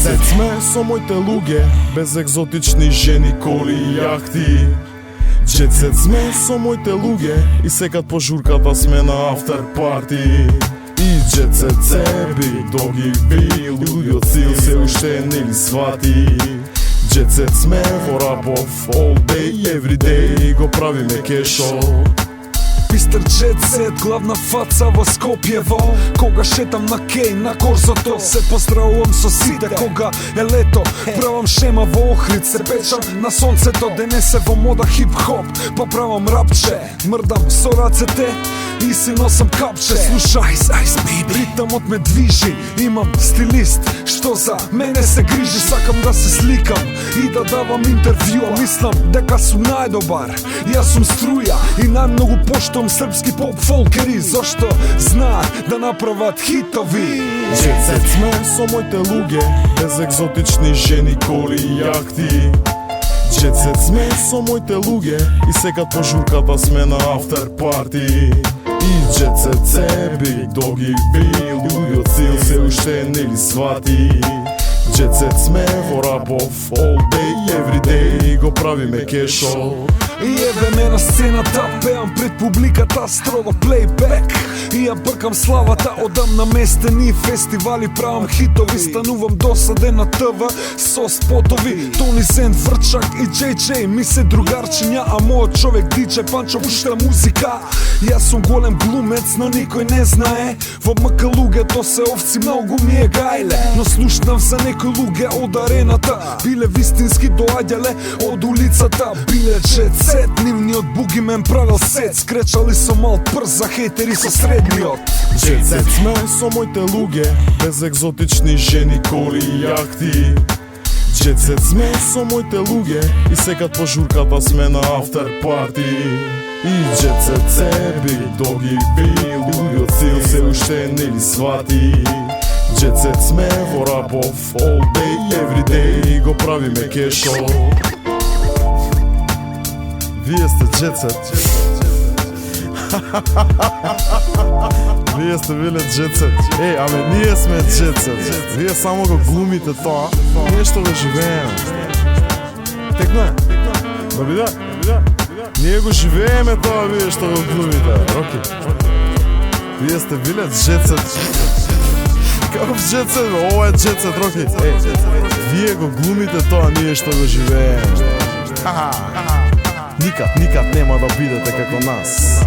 Jet сме со моите луѓе, без екзотични жени, коли и јахти. Jet сме со моите луѓе и секад по журката сме на after party. И Jet Big Doggy B, луѓе од цил се уште не ли свати. Jet сме во рапов all day, every day, го правиме кешо. Мистер Jet, главна фаца во Скопјево. Кога шетам на кеј, на корзото, се поздравувам со сите. Кога е лето, правам шема во Охрид, се печам на сонцето. Денес е во мода хип-хоп, па правам рапче. Мрдам со рацете и си носам капче. Слушај, Ice Baby, ритамот ме движи. Имам стилист, што за мене се грижи. Сакам да се сликам и да давам интервјуа. Мислам дека сум најдобар, јас сум струја и најмногу поштувам српски поп-фолкери, зашто знаат да направат хитови. Jet сме со моите луѓе, без екзотични жени, коли и јахти. Jet сме со моите луѓе и секад по журката сме на after party. И Jet Big Doggy B, луѓе од цил се уште не ли свати. Jet сме во рапов all day, every day, го правиме кешо. И еве ме на сцената, пеам пред публиката, строго плейбек. И ја бркам славата, одам на местени фестивали, правам хитови, станувам досаден на ТВ со спотови. Тони Сен, Врчак и JJ ми се другарчиња, а мојот човек DJ Панчо пушта музика. Јас сум голем глумец, но никој не знае. Во МК луѓето се овци, многу ми е гајле. Но слушнав за некои луѓе од арената, биле вистински доаѓале од улицата. Биле Jet, нивниот буги мен правил сет. Скречали со мал прс за хейтери со средниот. Jet сме со моите луѓе, без екзотични жени, коли и јахти. Jet сме со моите луѓе и секад по журката сме на after party. И Jet Big Doggy B, луѓе од цил се уште не ли свати. Jet сме во рапов all day, every day, го правиме кешо. Вие сте Jet. Вие сте биле Jet. Аме ние сме Jet. Вие само го глумите тоа, ние што го живееме. Текно е? Да биде? Ние го живееме тоа, вие што го глумите. Роки. Вие сте биле Jet. Каков Jet? Ова е Jet, Роки. Вие го глумите тоа, ние што го живееме. Никад нема да бидете како нас.